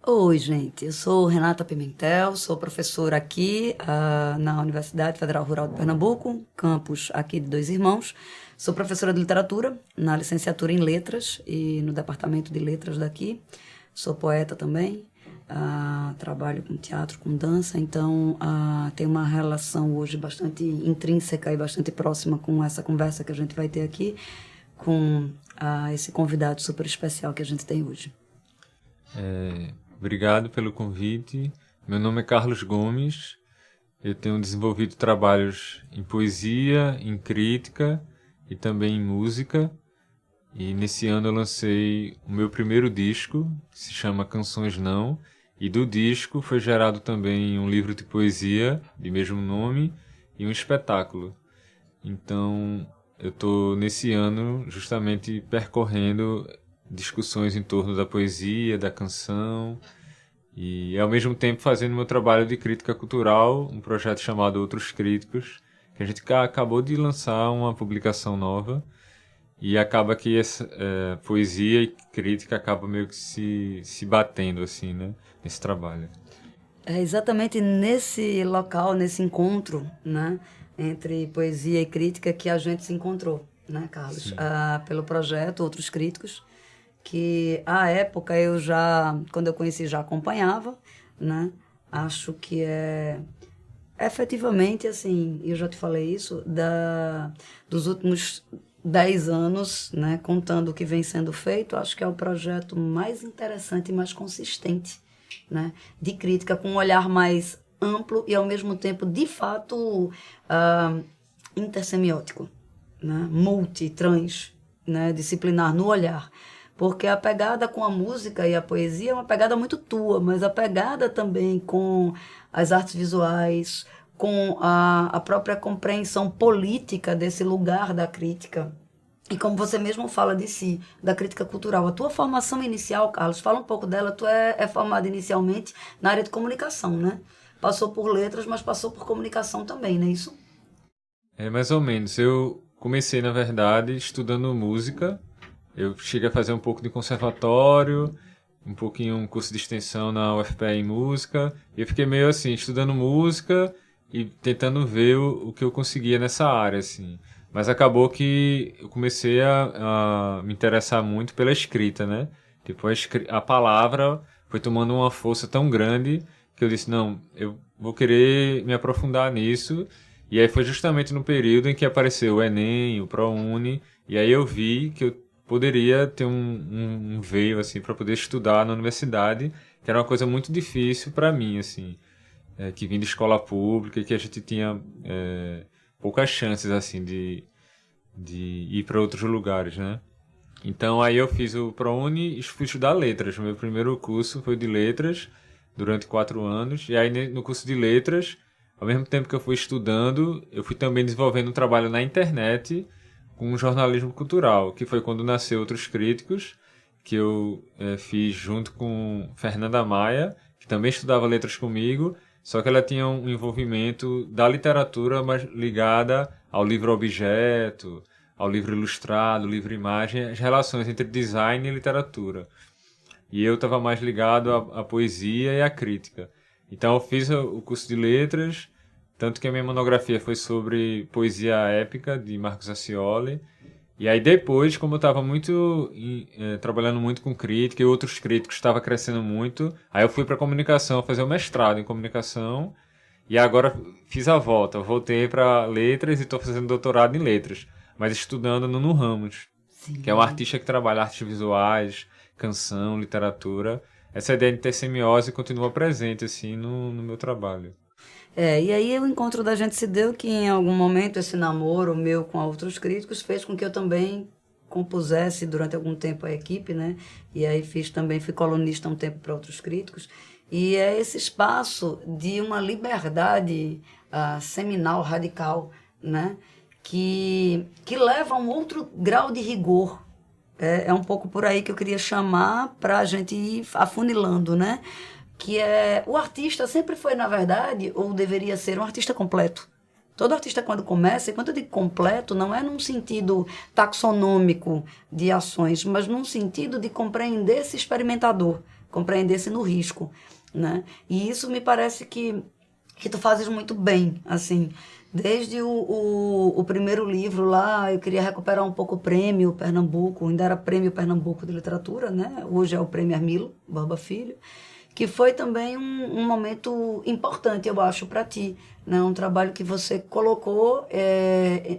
Oi, gente. Eu sou Renata Pimentel, sou professora aqui na Universidade Federal Rural de Pernambuco, campus aqui de Dois Irmãos. Sou professora de literatura na licenciatura em letras e no departamento de letras daqui. Sou poeta também, trabalho com teatro, com dança, então tenho uma relação hoje bastante intrínseca e bastante próxima com essa conversa que a gente vai ter aqui, com esse convidado super especial que a gente tem hoje. Obrigado pelo convite. Meu nome é Carlos Gomes. Eu tenho desenvolvido trabalhos em poesia, em crítica e também em música. E nesse ano eu lancei o meu primeiro disco, que se chama Canções Não. E do disco foi gerado também um livro de poesia de mesmo nome e um espetáculo. Então eu estou nesse ano justamente percorrendo discussões em torno da poesia, da canção, e ao mesmo tempo fazendo meu trabalho de crítica cultural, um projeto chamado Outros Críticos, que a gente acabou de lançar uma publicação nova, e acaba que essa poesia e crítica acabam meio que se batendo assim, né, nesse trabalho. É exatamente nesse local, nesse encontro, né, entre poesia e crítica que a gente se encontrou, né, Carlos? Sim. Pelo projeto Outros Críticos, que à época eu já, quando eu conheci, já acompanhava, né? Acho que é efetivamente, assim, eu já te falei isso, dos últimos 10 anos, né, contando o que vem sendo feito, acho que é o projeto mais interessante e mais consistente, né, de crítica, com um olhar mais amplo e, ao mesmo tempo, de fato, intersemiótico, né, multi-trans, né, disciplinar no olhar. Porque a pegada com a música e a poesia é uma pegada muito tua, mas a pegada também com as artes visuais, com a própria compreensão política desse lugar da crítica. E como você mesmo fala de si, da crítica cultural. A tua formação inicial, Carlos, fala um pouco dela. Tu é formado inicialmente na área de comunicação, né? Passou por letras, mas passou por comunicação também, não é isso? É mais ou menos. Eu comecei, na verdade, estudando música. Eu cheguei a fazer um pouco de conservatório, um pouquinho um curso de extensão na UFPE em música. E eu fiquei meio assim, estudando música e tentando ver o que eu conseguia nessa área, assim. Mas acabou que eu comecei a me interessar muito pela escrita, né? Tipo, a palavra foi tomando uma força tão grande que eu disse, não, eu vou querer me aprofundar nisso. E aí foi justamente no período em que apareceu o Enem, o ProUni, e aí eu vi que eu poderia ter um veio assim para poder estudar na universidade, que era uma coisa muito difícil para mim, assim, que vim de escola pública e que a gente tinha poucas chances assim de ir para outros lugares, né? Então aí eu fiz o ProUni e fui estudar letras. O meu primeiro curso foi de letras durante 4 anos. E aí no curso de letras, ao mesmo tempo que eu fui estudando, eu fui também desenvolvendo um trabalho na internet com jornalismo cultural, que foi quando nasceu Outros Críticos, que eu fiz junto com Fernanda Maia, que também estudava letras comigo, só que ela tinha um envolvimento da literatura, mas ligada ao livro-objeto, ao livro ilustrado, livro-imagem, as relações entre design e literatura. E eu estava mais ligado à poesia e à crítica. Então eu fiz o curso de letras, tanto que a minha monografia foi sobre poesia épica, de Marcos Acioli. E aí depois, como eu estava muito trabalhando muito com crítica e outros críticos estava crescendo muito, aí eu fui para comunicação, fazer o mestrado em comunicação. E agora fiz a volta, eu voltei para letras e estou fazendo doutorado em letras, mas estudando no Nuno Ramos, que é um Sim. artista que trabalha artes visuais, canção, literatura. Essa ideia de intersemiose continua presente assim no meu trabalho. E aí o encontro da gente se deu que em algum momento esse namoro meu com outros críticos fez com que eu também compusesse durante algum tempo a equipe, né? E aí fui colunista um tempo para outros críticos. E é esse espaço de uma liberdade seminal, radical, né? Que leva a um outro grau de rigor. É um pouco por aí que eu queria chamar para a gente ir afunilando, né? Que é o artista sempre foi, na verdade, ou deveria ser um artista completo. Todo artista, quando começa, e quando eu digo completo, não é num sentido taxonômico de ações, mas num sentido de compreender esse experimentador, compreendesse no risco, né? E isso me parece que tu fazes muito bem, assim. Desde o primeiro livro lá, eu queria recuperar um pouco o prêmio Pernambuco, ainda era prêmio Pernambuco de literatura, né? Hoje é o prêmio Armilo Borba Filho, que foi também um momento importante, eu acho, para ti, né? Um trabalho que você colocou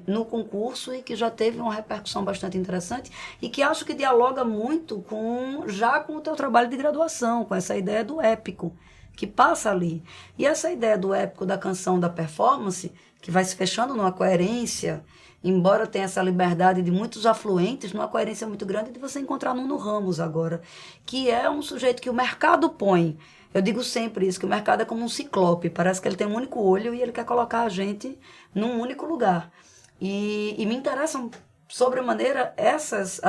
no concurso e que já teve uma repercussão bastante interessante e que acho que dialoga muito com o teu trabalho de graduação, com essa ideia do épico, que passa ali. E essa ideia do épico da canção, da performance, que vai se fechando numa coerência, embora tenha essa liberdade de muitos afluentes, numa coerência muito grande de você encontrar Nuno Ramos agora, que é um sujeito que o mercado põe. Eu digo sempre isso, que o mercado é como um ciclope, parece que ele tem um único olho e ele quer colocar a gente num único lugar. E me interessam sobremaneira essas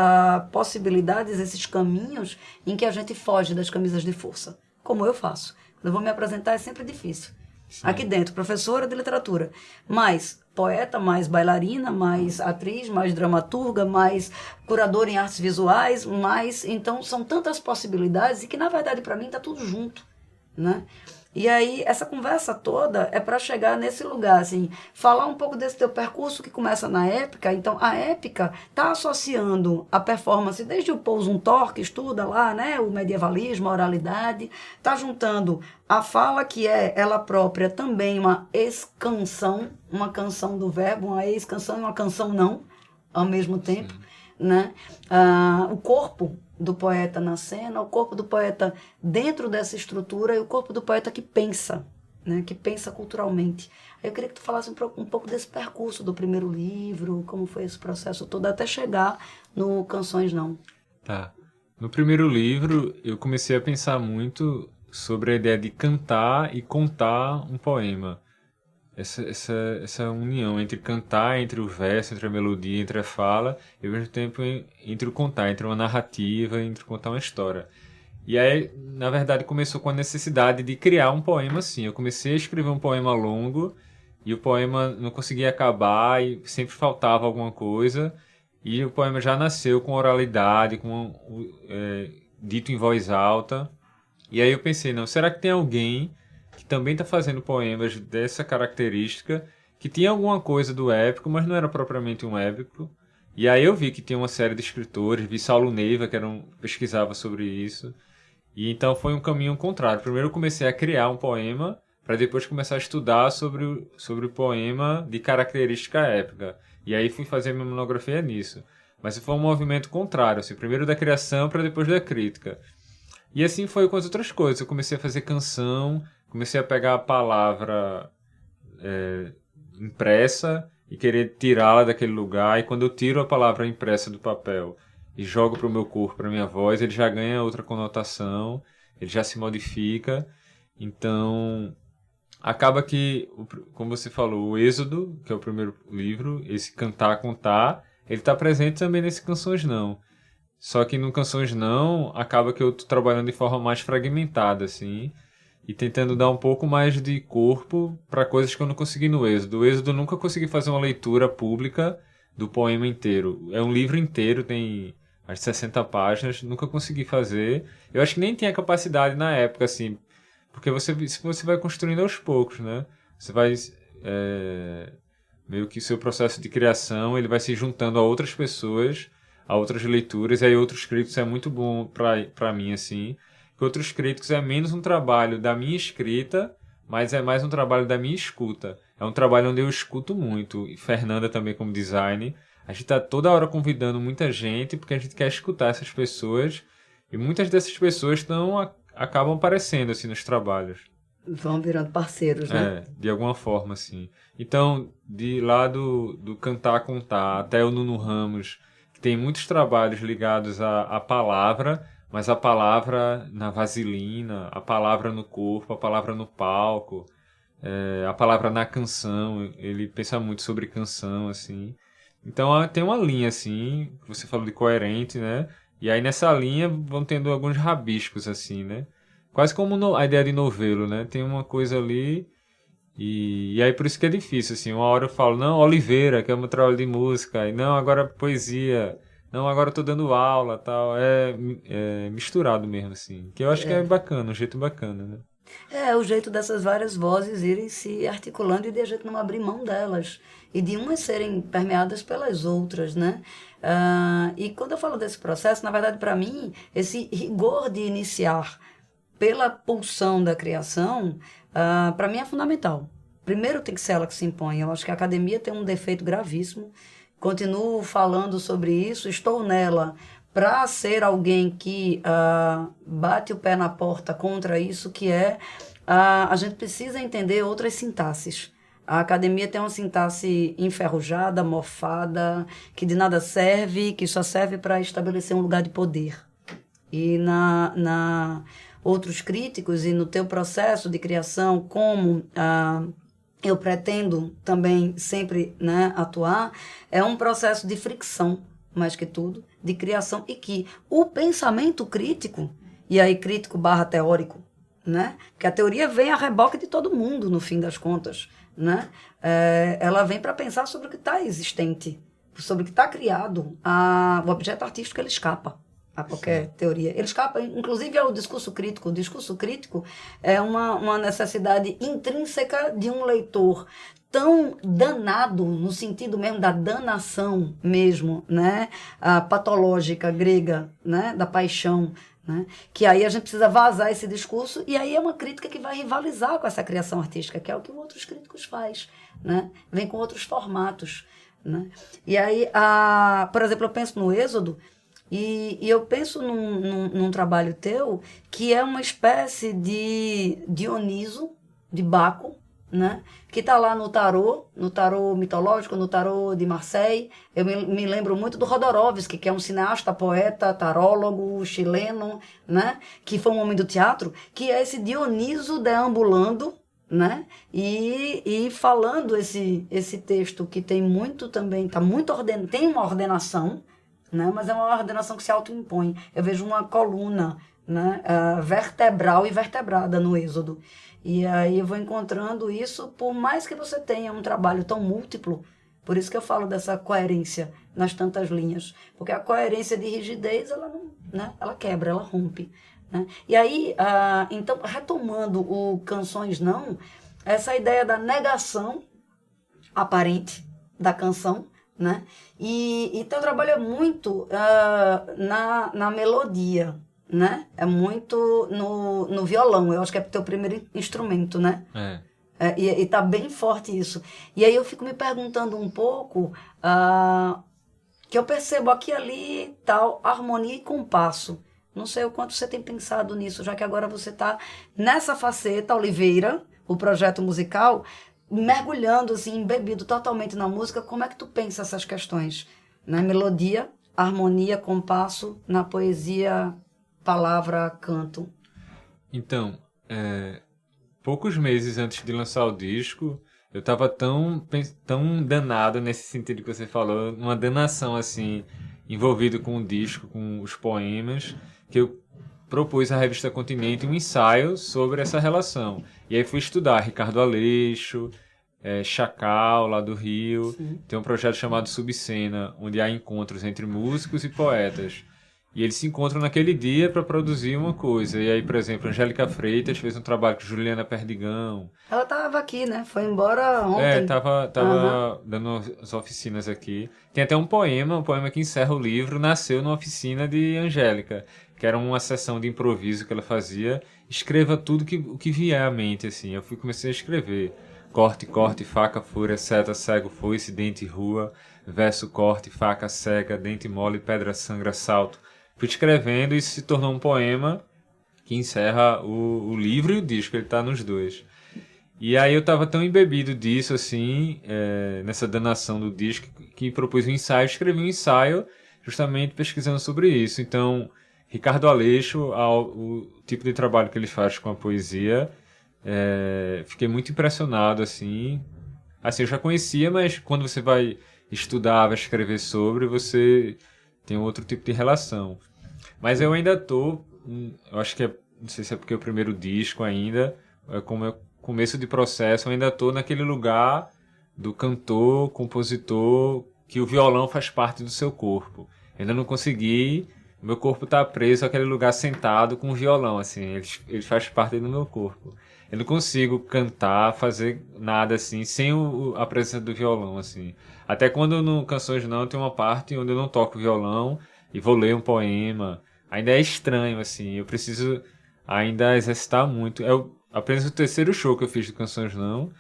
possibilidades, esses caminhos em que a gente foge das camisas de força, como eu faço. Quando eu vou me apresentar é sempre difícil. Sim. Aqui dentro, professora de literatura, mais poeta, mais bailarina, mais atriz, mais dramaturga, mais curadora em artes visuais, mais... Então, são tantas possibilidades e que, na verdade, para mim, está tudo junto, né? E aí, essa conversa toda é para chegar nesse lugar, assim, falar um pouco desse teu percurso que começa na épica. Então, a épica está associando a performance, desde o Paul Zumthor, que estuda lá, né, o medievalismo, a oralidade, está juntando a fala, que é ela própria também uma escanção, uma canção do verbo, uma ex-canção e uma canção não, ao mesmo tempo, né? O corpo do poeta na cena, o corpo do poeta dentro dessa estrutura e o corpo do poeta que pensa, né? Que pensa culturalmente. Aí eu queria que tu falasse um pouco desse percurso do primeiro livro, como foi esse processo todo, até chegar no Canções Não. Tá. No primeiro livro, eu comecei a pensar muito sobre a ideia de cantar e contar um poema. Essa união entre cantar, entre o verso, entre a melodia, entre a fala, e ao mesmo tempo entre o contar, entre uma narrativa, entre contar uma história. E aí, na verdade, começou com a necessidade de criar um poema assim. Eu comecei a escrever um poema longo, e o poema não conseguia acabar, e sempre faltava alguma coisa, e o poema já nasceu com oralidade, dito em voz alta. E aí eu pensei, não, será que tem alguém que também está fazendo poemas dessa característica, que tinha alguma coisa do épico, mas não era propriamente um épico. E aí eu vi que tinha uma série de escritores, vi Saulo Neiva, que pesquisava sobre isso. E então foi um caminho contrário. Primeiro eu comecei a criar um poema, para depois começar a estudar sobre o poema de característica épica. E aí fui fazer minha monografia nisso. Mas foi um movimento contrário, assim, primeiro da criação para depois da crítica. E assim foi com as outras coisas. Eu comecei a fazer canção, comecei a pegar a palavra impressa e querer tirá-la daquele lugar. E quando eu tiro a palavra impressa do papel e jogo para o meu corpo, para a minha voz, ele já ganha outra conotação, ele já se modifica. Então, acaba que, como você falou, o Êxodo, que é o primeiro livro, esse cantar, contar, ele está presente também nesse Canções Não. Só que no Canções Não, acaba que eu estou trabalhando de forma mais fragmentada, assim, e tentando dar um pouco mais de corpo para coisas que eu não consegui no Êxodo. O Êxodo eu nunca consegui fazer uma leitura pública do poema inteiro. É um livro inteiro, tem as 60 páginas, nunca consegui fazer. Eu acho que nem tinha capacidade na época, assim, porque você vai construindo aos poucos, né? Você vai... meio que o seu processo de criação, ele vai se juntando a outras pessoas, a outras leituras, e aí outros críticos é muito bom para mim, assim, que outros críticos é menos um trabalho da minha escrita, mas é mais um trabalho da minha escuta. É um trabalho onde eu escuto muito, e Fernanda também como design, a gente está toda hora convidando muita gente, porque a gente quer escutar essas pessoas, e muitas dessas pessoas acabam aparecendo, assim, nos trabalhos. Vão virando parceiros, né? De alguma forma, assim. Então, de lá do cantar, contar, até o Nuno Ramos, que tem muitos trabalhos ligados à palavra, mas a palavra na vaselina, a palavra no corpo, a palavra no palco, a palavra na canção, ele pensa muito sobre canção, assim. Então, tem uma linha, assim, você falou de coerente, né? E aí, nessa linha, vão tendo alguns rabiscos, assim, né? Quase como a ideia de novelo, né? Tem uma coisa ali e aí por isso que é difícil, assim. Uma hora eu falo, não, Oliveira, que é o meu trabalho de música. E não, agora poesia. não, agora eu tô dando aula, tal. É misturado mesmo, assim. Que eu acho que é bacana, um jeito bacana, né? É o jeito dessas várias vozes irem se articulando e de a gente não abrir mão delas. E de umas serem permeadas pelas outras, né? E quando eu falo desse processo, na verdade, para mim, esse rigor de iniciar pela pulsão da criação, para mim é fundamental. Primeiro tem que ser ela que se impõe. Eu acho que a academia tem um defeito gravíssimo. Continuo falando sobre isso, estou nela para ser alguém que bate o pé na porta contra isso, que é a gente precisa entender outras sintaxes. A academia tem uma sintaxe enferrujada, mofada, que de nada serve, que só serve para estabelecer um lugar de poder. E outros críticos e no teu processo de criação, como eu pretendo também sempre, né, atuar, é um processo de fricção, mais que tudo, de criação, e que o pensamento crítico, e aí crítico barra teórico, né, porque a teoria vem a reboque de todo mundo, no fim das contas, né, ela vem para pensar sobre o que está existente, sobre o que está criado. O objeto artístico ele escapa a qualquer teoria. Ele escapa, inclusive, ao discurso crítico. O discurso crítico é uma necessidade intrínseca de um leitor tão danado, no sentido mesmo da danação mesmo, né? A patológica grega, né? Da paixão, né? Que aí a gente precisa vazar esse discurso, e aí é uma crítica que vai rivalizar com essa criação artística, que é o que outros críticos faz, né? Vem com outros formatos, né? E aí, por exemplo, eu penso no Êxodo, e eu penso num trabalho teu que é uma espécie de Dioniso, de Baco, né? Que está lá no tarô mitológico, no tarô de Marseille. Eu me lembro muito do Jodorowsky, que é um cineasta, poeta, tarólogo chileno, né? Que foi um homem do teatro, que é esse Dioniso deambulando, né? E falando esse texto que tem muito também, tá muito tem uma ordenação, né? Mas é uma ordenação que se autoimpõe. Eu vejo uma coluna, né? Vertebral e vertebrada no Êxodo. E aí eu vou encontrando isso, por mais que você tenha um trabalho tão múltiplo, por isso que eu falo dessa coerência nas tantas linhas. Porque a coerência de rigidez, ela não, né? Ela quebra, ela rompe, né? E aí, então, retomando o Canções Não, essa ideia da negação aparente da canção, né? E teu trabalho é muito na melodia, né? É muito no violão. Eu acho que é teu primeiro instrumento, né? E tá bem forte isso. E aí eu fico me perguntando um pouco, que eu percebo aqui e ali tal, harmonia e compasso. Não sei o quanto você tem pensado nisso, já que agora você está nessa faceta, Oliveira, o projeto musical, mergulhando, assim, embebido totalmente na música. Como é que tu pensa essas questões? Na melodia, harmonia, compasso, na poesia, palavra, canto. Então, poucos meses antes de lançar o disco, eu estava tão danado nesse sentido que você falou, uma danação, assim, envolvido com o disco, com os poemas, que eu propus à revista Continente um ensaio sobre essa relação. E aí fui estudar Ricardo Aleixo, Chacal, lá do Rio. Sim. Tem um projeto chamado Subcena, onde há encontros entre músicos e poetas. E eles se encontram naquele dia para produzir uma coisa. E aí, por exemplo, Angélica Freitas fez um trabalho com Juliana Perdigão. Ela estava aqui, né? Foi embora ontem. Tava dando as oficinas aqui. Tem até um poema que encerra o livro, nasceu numa oficina de Angélica, que era uma sessão de improviso que ela fazia. Escreva tudo o que vier à mente, assim. Eu comecei a escrever. Corte, faca, fúria, seta, cego, foice, dente, rua. Verso, corte, faca, cega, dente mole, pedra, sangra, salto. Fui escrevendo e isso se tornou um poema que encerra o livro e o disco. Ele tá nos dois. E aí eu tava tão embebido disso, assim, nessa danação do disco, que propus um ensaio. Escrevi um ensaio justamente pesquisando sobre isso. Então, Ricardo Aleixo, o tipo de trabalho que ele faz com a poesia, fiquei muito impressionado, assim. Assim, eu já conhecia, mas quando você vai estudar, vai escrever sobre, você tem outro tipo de relação. Mas eu ainda eu acho que não sei se é porque é o primeiro disco ainda, como é o começo de processo, eu ainda tô naquele lugar do cantor, compositor, que o violão faz parte do seu corpo. Ainda não consegui, meu corpo tá preso àquele lugar sentado com o violão, assim, ele faz parte do meu corpo. Eu não consigo cantar, fazer nada assim, sem a presença do violão, assim. Até quando no Canções Não tem uma parte onde eu não toco violão e vou ler um poema. Ainda é estranho, assim, eu preciso ainda exercitar muito. É apenas o terceiro show que eu fiz do Canções Não,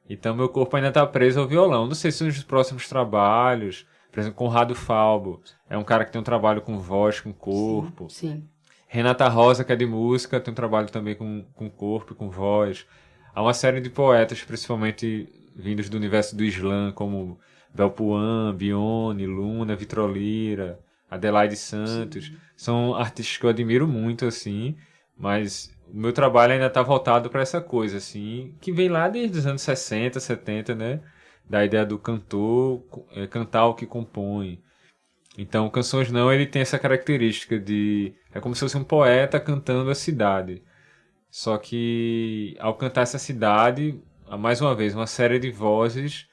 então meu corpo ainda tá preso ao violão. Não sei se nos próximos trabalhos, por exemplo, Conrado Falbo, é um cara que tem um trabalho com voz, com Sim, corpo. sim. Renata Rosa, que é de música, tem um trabalho também com corpo, com voz. Há uma série de poetas, principalmente vindos do universo do Islã, como Belpuan, Bione, Luna, Vitrolira, Adelaide Santos. Sim. São artistas que eu admiro muito, assim, mas o meu trabalho ainda está voltado para essa coisa, assim, que vem lá desde os anos 60, 70, né? Da ideia do cantor, cantar o que compõe. Então, Canções Não, ele tem essa característica de... É como se fosse um poeta cantando a cidade. Só que, ao cantar essa cidade, mais uma vez, uma série de vozes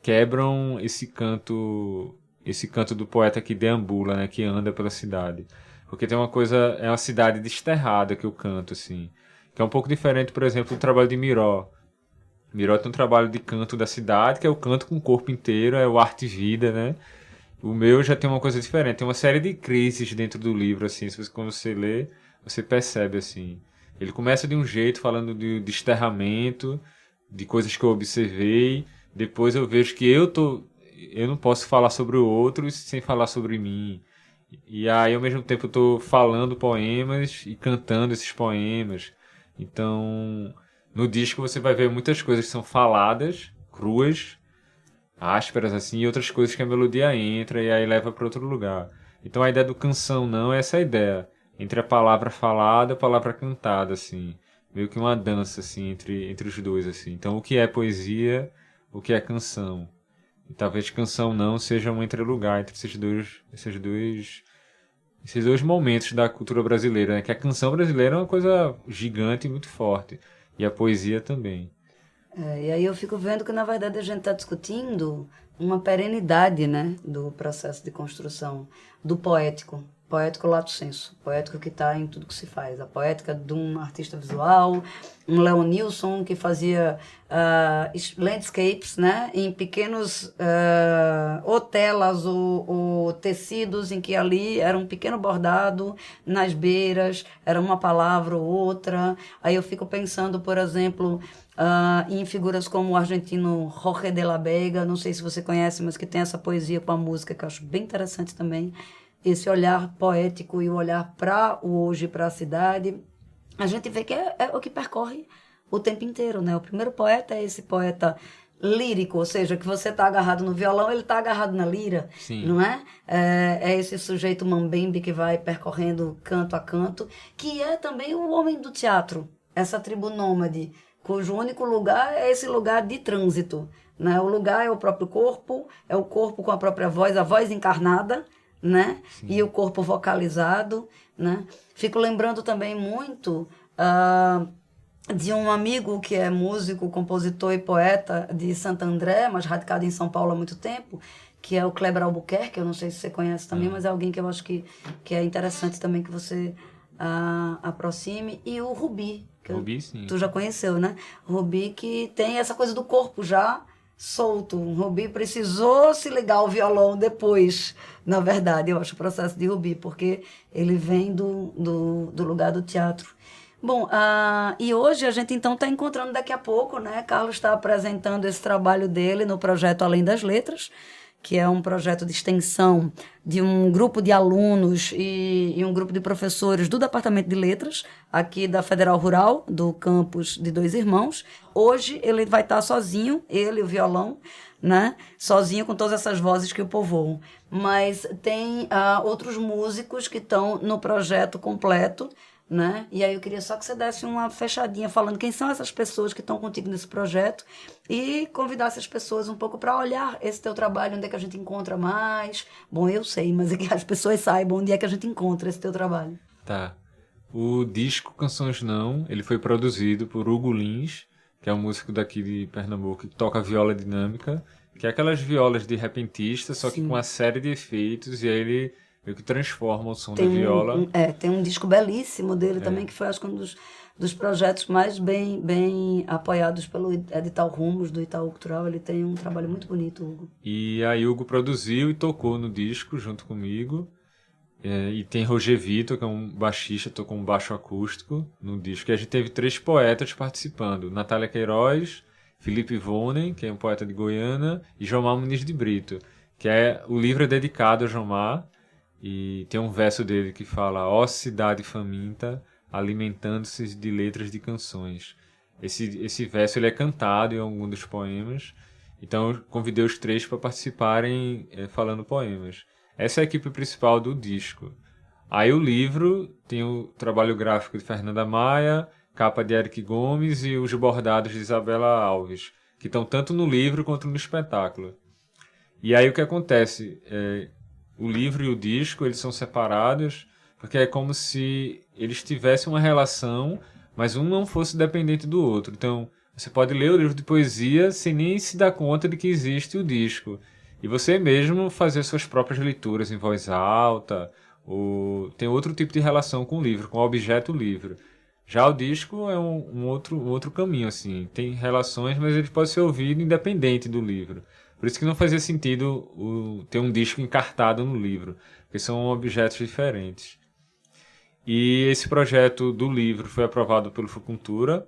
quebram esse canto do poeta que deambula, né, que anda pela cidade. Porque tem uma coisa, é uma cidade desterrada que eu canto, assim. Que é um pouco diferente, por exemplo, do trabalho de Miró. Miró tem um trabalho de canto da cidade, que é o canto com o corpo inteiro, é o arte e vida, né? O meu já tem uma coisa diferente, tem uma série de crises dentro do livro, assim, quando você lê, você percebe, assim. Ele começa de um jeito, falando de desterramento, de coisas que eu observei, depois eu vejo que eu não posso falar sobre o outro sem falar sobre mim. E aí, ao mesmo tempo, eu tô falando poemas e cantando esses poemas. Então, no disco você vai ver muitas coisas que são faladas, cruas, ásperas assim, e outras coisas que a melodia entra e aí leva para outro lugar. Então a ideia do canção não é essa ideia, entre a palavra falada e a palavra cantada, assim, meio que uma dança assim entre os dois, assim. Então o que é poesia, o que é canção? E talvez canção não seja um entrelugar entre esses dois momentos da cultura brasileira, né? Que a canção brasileira é uma coisa gigante e muito forte, e a poesia também. E aí eu fico vendo que, na verdade, a gente está discutindo uma perenidade, né, do processo de construção do poético. Poético lato sensu, poético que está em tudo que se faz. A poética de um artista visual, um Leonilson que fazia landscapes, né, em pequenos ou telas ou tecidos em que ali era um pequeno bordado, nas beiras, era uma palavra ou outra. Aí eu fico pensando, por exemplo, em figuras como o argentino Jorge de la Vega, não sei se você conhece, mas que tem essa poesia com a música que eu acho bem interessante também. Esse olhar poético e o olhar para o hoje, para a cidade, a gente vê que é o que percorre o tempo inteiro, né? O primeiro poeta é esse poeta lírico, ou seja, que você está agarrado no violão, ele está agarrado na lira, Sim. não é? É esse sujeito mambembe que vai percorrendo canto a canto, que é também o homem do teatro, essa tribo nômade, cujo único lugar é esse lugar de trânsito, né? O lugar é o próprio corpo, é o corpo com a própria voz, a voz encarnada, né? E o corpo vocalizado, né? Fico lembrando também muito de um amigo que é músico, compositor e poeta de Santo André, mas radicado em São Paulo há muito tempo, que é o Kleber Albuquerque, eu não sei se você conhece também, mas é alguém que eu acho que é interessante também que você aproxime. E o Rubi, Rubi, sim. tu já conheceu, né? Rubi que tem essa coisa do corpo já solto. O Rubi precisou se ligar ao violão depois, na verdade, eu acho, o processo de Rubi, porque ele vem do lugar do teatro. Bom, e hoje a gente então está encontrando daqui a pouco, né? Carlos está apresentando esse trabalho dele no projeto Além das Letras, que é um projeto de extensão de um grupo de alunos e um grupo de professores do Departamento de Letras, aqui da Federal Rural, do campus de Dois Irmãos. Hoje ele vai estar sozinho, ele, o violão, né? Sozinho com todas essas vozes que o povoam. Mas tem outros músicos que estão no projeto completo, né? E aí eu queria só que você desse uma fechadinha falando quem são essas pessoas que estão contigo nesse projeto e convidasse as pessoas um pouco para olhar esse teu trabalho, onde é que a gente encontra mais. Bom, eu sei, mas é que as pessoas saibam onde é que a gente encontra esse teu trabalho. Tá. O disco Canções Não, ele foi produzido por Hugo Lins, que é um músico daqui de Pernambuco que toca viola dinâmica, que é aquelas violas de repentista, só que com uma série de efeitos, e aí ele meio que transforma o som Tem da viola. tem um disco belíssimo dele também, que foi, acho que, um dos projetos mais bem apoiados pelo edital Rumos, do Itaú Cultural. Ele tem um trabalho muito bonito, Hugo. E aí Hugo produziu e tocou no disco junto comigo. E tem Roger Vitor, que é um baixista, tocou um baixo acústico no disco. E a gente teve 3 poetas participando. Natália Queiroz, Felipe Vonen, que é um poeta de Goiânia, e Jomar Muniz de Brito, que o livro é dedicado a Jomar. E tem um verso dele que fala: ó cidade faminta, alimentando-se de letras de canções. Esse verso ele é cantado em algum dos poemas. Então eu convidei os 3 para participarem falando poemas. Essa é a equipe principal do disco. Aí o livro tem o trabalho gráfico de Fernanda Maia, capa de Eric Gomes e os bordados de Isabela Alves, que estão tanto no livro quanto no espetáculo. E aí o que acontece? O livro e o disco eles são separados porque é como se eles tivessem uma relação, mas um não fosse dependente do outro. Então você pode ler o livro de poesia sem nem se dar conta de que existe o disco. E você mesmo fazer suas próprias leituras em voz alta, ou tem outro tipo de relação com o livro, com o objeto livro. Já o disco é um outro caminho, assim. Tem relações, mas ele pode ser ouvido independente do livro. Por isso que não fazia sentido ter um disco encartado no livro, porque são objetos diferentes. E esse projeto do livro foi aprovado pelo Fucultura.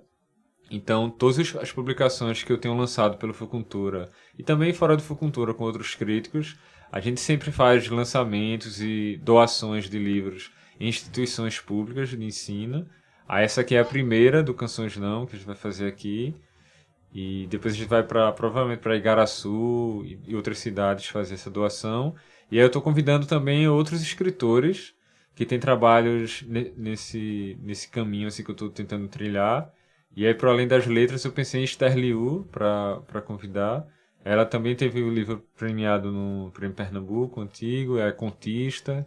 Então, todas as publicações que eu tenho lançado pelo Fucultura e também fora do Fucultura com outros críticos, a gente sempre faz lançamentos e doações de livros em instituições públicas de ensino. Essa aqui é a primeira do Canções Não, que a gente vai fazer aqui. E depois a gente vai provavelmente para Igaraçu e outras cidades fazer essa doação. E aí eu estou convidando também outros escritores que têm trabalhos nesse caminho assim, que eu estou tentando trilhar. E aí, para além das letras, eu pensei em Esther Liu para convidar. Ela também teve o livro premiado no Prêmio Pernambuco Antigo, é contista.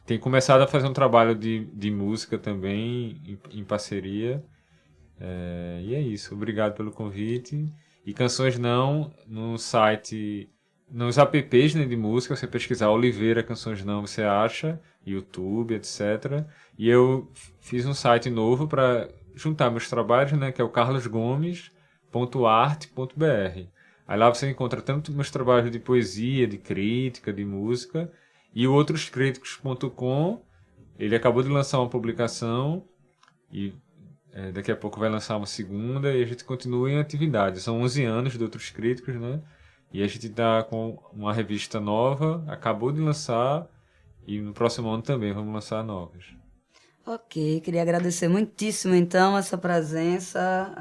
Tem começado a fazer um trabalho de música também, em parceria. E é isso. Obrigado pelo convite. E Canções Não, no site, nos apps, né, de música, você pesquisar Oliveira Canções Não, você acha, YouTube, etc. E eu fiz um site novo para juntar meus trabalhos, né, que é o carlosgomes.arte.br. Aí lá você encontra tanto meus trabalhos de poesia, de crítica, de música, e o outroscríticos.com, ele acabou de lançar uma publicação e daqui a pouco vai lançar uma segunda e a gente continua em atividade. São 11 anos de Outros Críticos, né? E a gente está com uma revista nova, acabou de lançar, e no próximo ano também vamos lançar novas. Ok, queria agradecer muitíssimo, então, essa presença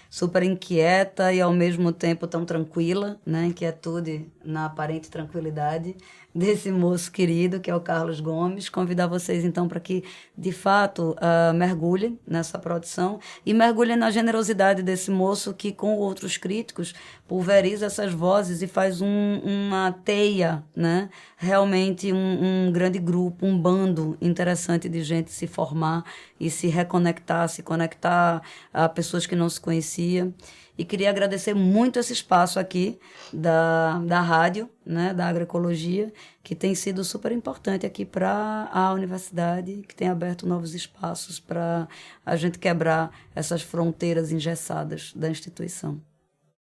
super inquieta e, ao mesmo tempo, tão tranquila, né? Inquietude na aparente tranquilidade desse moço querido, que é o Carlos Gomes. Convidar vocês, então, para que, de fato, mergulhem nessa produção e mergulhem na generosidade desse moço que, com outros críticos, pulveriza essas vozes e faz uma teia, né? Realmente um grande grupo, um bando interessante de gente se formar e se reconectar, se conectar a pessoas que não se conheciam. E queria agradecer muito esse espaço aqui da rádio, né, da agroecologia, que tem sido super importante aqui para a universidade, que tem aberto novos espaços para a gente quebrar essas fronteiras engessadas da instituição.